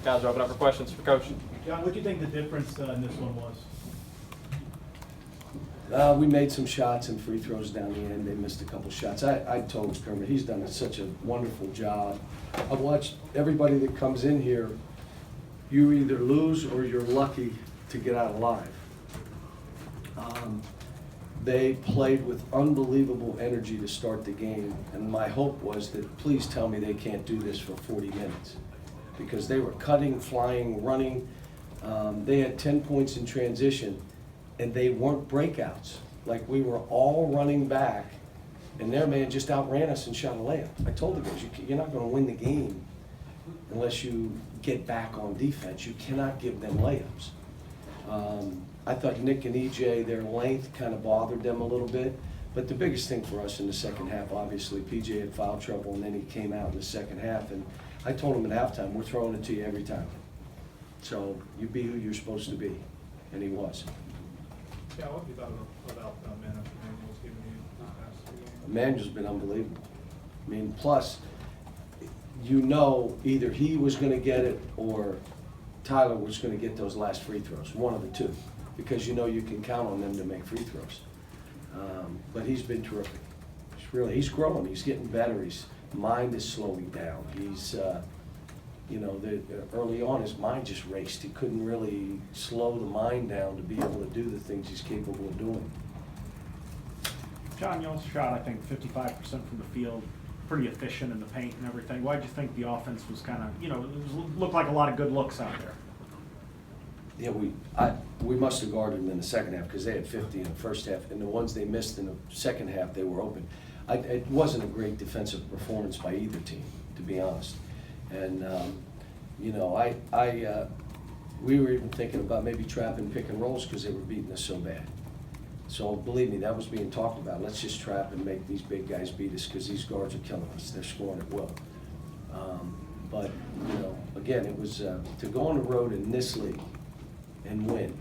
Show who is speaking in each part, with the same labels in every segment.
Speaker 1: Guys, open up for questions for Coach.
Speaker 2: John, what do you think the difference in this one was?
Speaker 3: We made some shots and free throws down the end. They missed a couple shots. I told Kermit, he's done such a wonderful job. I've watched everybody that comes in here, you either lose or you're lucky to get out alive. They played with unbelievable energy to start the game, and my hope was that please tell me they can't do this for 40 minutes. Because they were cutting, flying, running. They had 10 points in transition, and they weren't breakouts. Like, we were all running back, and their man just outran us and shot a layup. I told the guys, you're not gonna win the game unless you get back on defense. You cannot give them layups. I thought Nick and EJ, their length kind of bothered them a little bit. But the biggest thing for us in the second half, obviously, PJ had foul trouble, and then he came out in the second half. And I told him at halftime, we're throwing it to you every time. So you be who you're supposed to be. And he was.
Speaker 2: Yeah, what have you thought about Manuel's giving you the past 2 games?
Speaker 3: Emmanuel's been unbelievable. I mean, plus, you know, either he was going to get it or Tyler was going to get those last free throws, one of the two, because you know you can count on them to make free throws. But he's been terrific. He's growing. He's getting better. His mind is slowing down. He's, you know, early on his mind just raced. He couldn't really slow the mind down to be able to do the things he's capable of doing.
Speaker 4: John, you also shot, I think, 55% from the field, pretty efficient in the paint and everything. Why did you think the offense was kind of, you know, looked like a lot of good looks out there?
Speaker 3: Yeah, we must have guarded them in the second half because they had 50 in the first half, and the ones they missed in the second half, they were open. It wasn't a great defensive performance by either team, to be honest. And, you know, we were even thinking about maybe trapping pick and rolls because they were beating us so bad. So believe me, that was being talked about. Let's just trap and make these big guys beat us because these guards are killing us. They're scoring at will. But, you know, again, it was to go on the road in this league and win.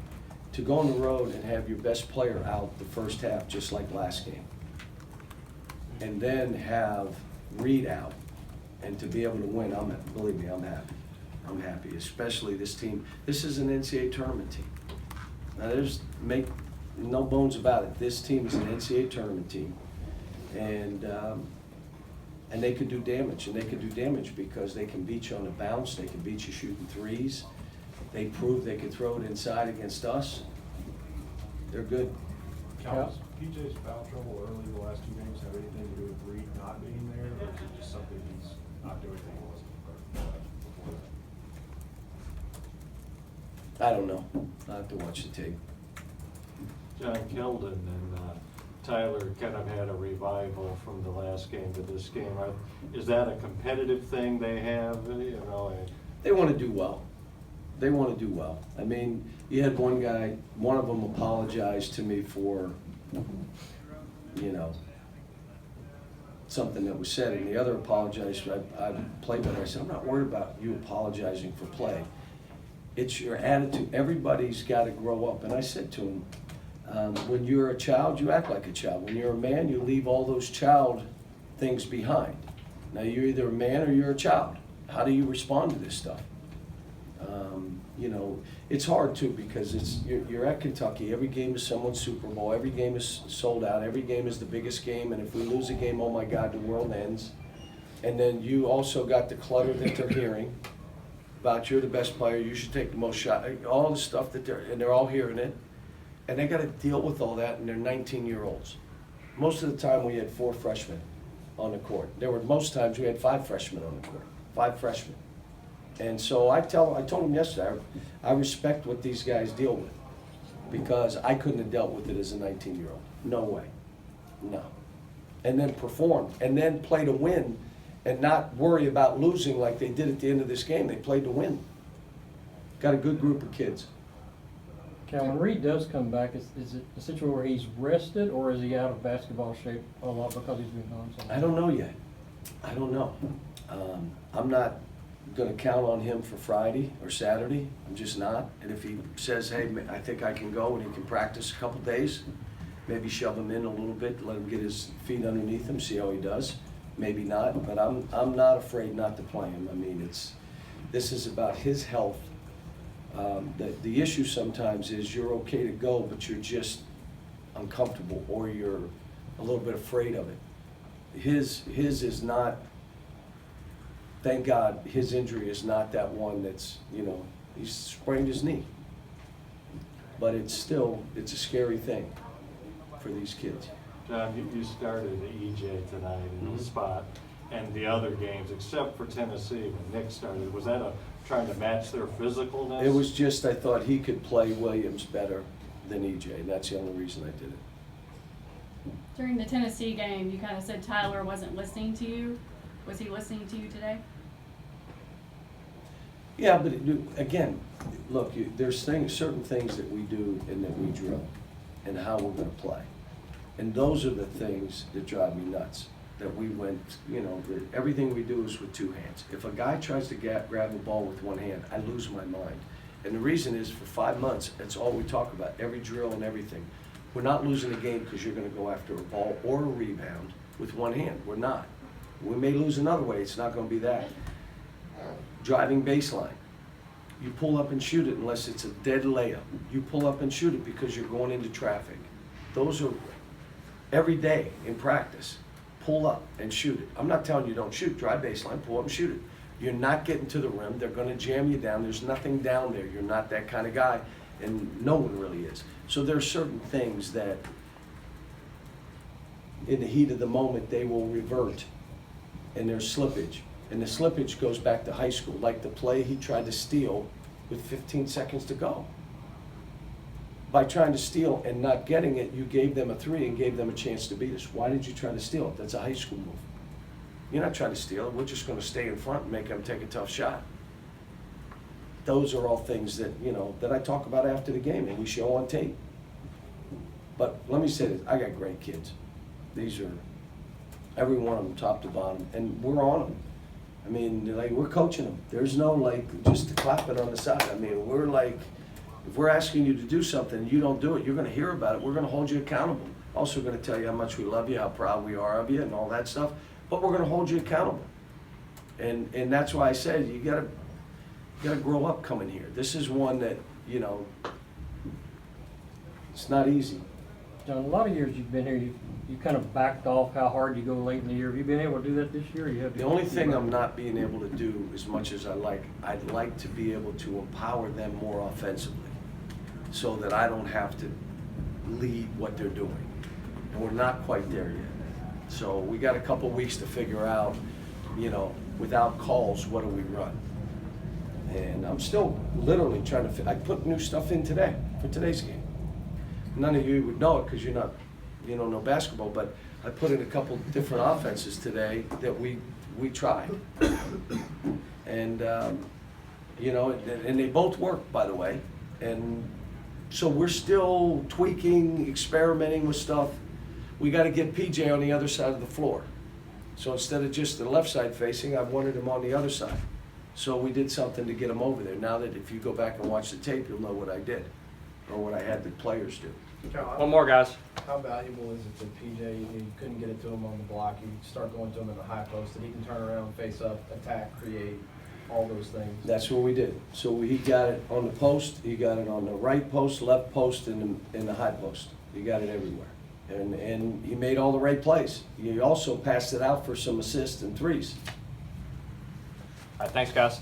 Speaker 3: To go on the road and have your best player out the first half just like last game. And then have Reed out. And to be able to win, believe me, I'm happy. I'm happy, especially this team. This is an NCAA tournament team. Now make no bones about it. This team is an NCAA tournament team. And they could do damage, and they could do damage because they can beat you on the bounce, they can beat you shooting threes. They proved they could throw it inside against us. They're good.
Speaker 5: Cal, does PJ's foul trouble early the last 2 games have anything to do with Reed not being there, or is it just something he's not doing that he wasn't before that?
Speaker 3: I don't know. I'll have to watch the tape.
Speaker 6: John Keldon and Tyler kind of had a revival from the last game to this game. Is that a competitive thing they have? You know,
Speaker 3: They want to do well. They want to do well. I mean, you had one guy, one of them apologized to me for, you know, something that was said, and the other apologized. I played better. I said, I'm not worried about you apologizing for play. It's your attitude. Everybody's got to grow up. And I said to him, when you're a child, you act like a child. When you're a man, you leave all those child things behind. Now, you're either a man or you're a child. How do you respond to this stuff? You know, it's hard too because you're at Kentucky. Every game is someone's Super Bowl. Every game is sold out. Every game is the biggest game. And if we lose a game, oh my God, the world ends. And then you also got the clutter that they're hearing about you're the best player, you should take the most shot. All the stuff that they're all hearing it. And they got to deal with all that, and they're 19-year-olds. Most of the time we had 4 freshmen on the court. Most times we had 5 freshmen on the court, 5 freshmen. And so I told them yesterday, I respect what these guys deal with because I couldn't have dealt with it as a 19-year-old. No way, no. And then perform, and then play to win and not worry about losing like they did at the end of this game. They played to win. Got a good group of kids.
Speaker 7: Cal, when Reed does come back, is it a situation where he's rested or is he out of basketball shape a lot because he's been gone so long?
Speaker 3: I don't know yet. I don't know. I'm not going to count on him for Friday or Saturday. I'm just not. And if he says, hey, I think I can go and he can practice a couple days, maybe shove him in a little bit, let him get his feet underneath him, see how he does. Maybe not, but I'm not afraid not to play him. I mean, This is about his health. The issue sometimes is you're okay to go, but you're just uncomfortable, or you're a little bit afraid of it. His is not, thank God, his injury is not that one that's, he's sprained his knee. But it's a scary thing for these kids.
Speaker 6: John, you started EJ tonight in
Speaker 3: Mhm.
Speaker 6: the spot, and the other games, except for Tennessee, when Nick started, was that trying to match their physicalness?
Speaker 3: It was just, I thought he could play Williams better than EJ, and that's the only reason I did it.
Speaker 1: During the Tennessee game, you kind of said Tyler wasn't listening to you. Was he listening to you today?
Speaker 3: Yeah, but again, look, there's certain things that we do and that we drill, and how we're gonna play. And those are the things that drive me nuts, that we went, everything we do is with two hands. If a guy tries to grab the ball with one hand, I lose my mind. And the reason is, for 5 months, that's all we talk about, every drill and everything. We're not losing a game because you're gonna go after a ball or a rebound with one hand. We're not. We may lose another way, it's not gonna be that. Driving baseline. You pull up and shoot it unless it's a dead layup. You pull up and shoot it because you're going into traffic. Those are every day in practice. Pull up and shoot it. I'm not telling you don't shoot. Drive baseline, pull up and shoot it. You're not getting to the rim. They're gonna jam you down. There's nothing down there. You're not that kind of guy, and no one really is. So there are certain things that in the heat of the moment they will revert, and there's slippage. And the slippage goes back to high school, like the play he tried to steal with 15 seconds to go. By trying to steal and not getting it, you gave them a 3 and gave them a chance to beat us. Why did you try to steal it? That's a high school move. You're not trying to steal it. We're just going to stay in front and make them take a tough shot. Those are all things that, that I talk about after the game and we show on tape. But let me say this, I got great kids. These are, every one of them top to bottom, and we're on them. I mean, we're coaching them. There's no, just clapping on the side. I mean, we're if we're asking you to do something and you don't do it, you're gonna hear about it. We're gonna hold you accountable. Also gonna tell you how much we love you, how proud we are of you and all that stuff, but we're gonna hold you accountable. And that's why I said, you gotta grow up coming here. This is one that, it's not easy.
Speaker 7: John, a lot of years you've been here, you kind of backed off how hard you go late in the year. Have you been able to do that this year? Or you have
Speaker 3: The only thing I'm not being able to do as much as I'd like to be able to empower them more offensively so that I don't have to lead what they're doing. And we're not quite there yet. So we got a couple weeks to figure out, without calls, what do we run? And I'm still literally trying to, I put new stuff in today, for today's game. None of you would know it because you don't know basketball, but I put in a couple different offenses today that we tried. And, and they both work, by the way. And so we're still tweaking, experimenting with stuff. We got to get PJ on the other side of the floor. So instead of just the left side facing, I wanted him on the other side. So we did something to get him over there. Now that if you go back and watch the tape, you'll know what I did, or what I had the players do.
Speaker 8: One more, guys.
Speaker 9: How valuable is it to PJ? You couldn't get it to him on the block. You start going to him in the high post, and he can turn around, face up, attack, create, all those things.
Speaker 3: That's what we did. So he got it on the post, he got it on the right post, left post, and the high post. He got it everywhere. And he made all the right plays. He also passed it out for some assists and threes.
Speaker 8: All right, thanks, guys.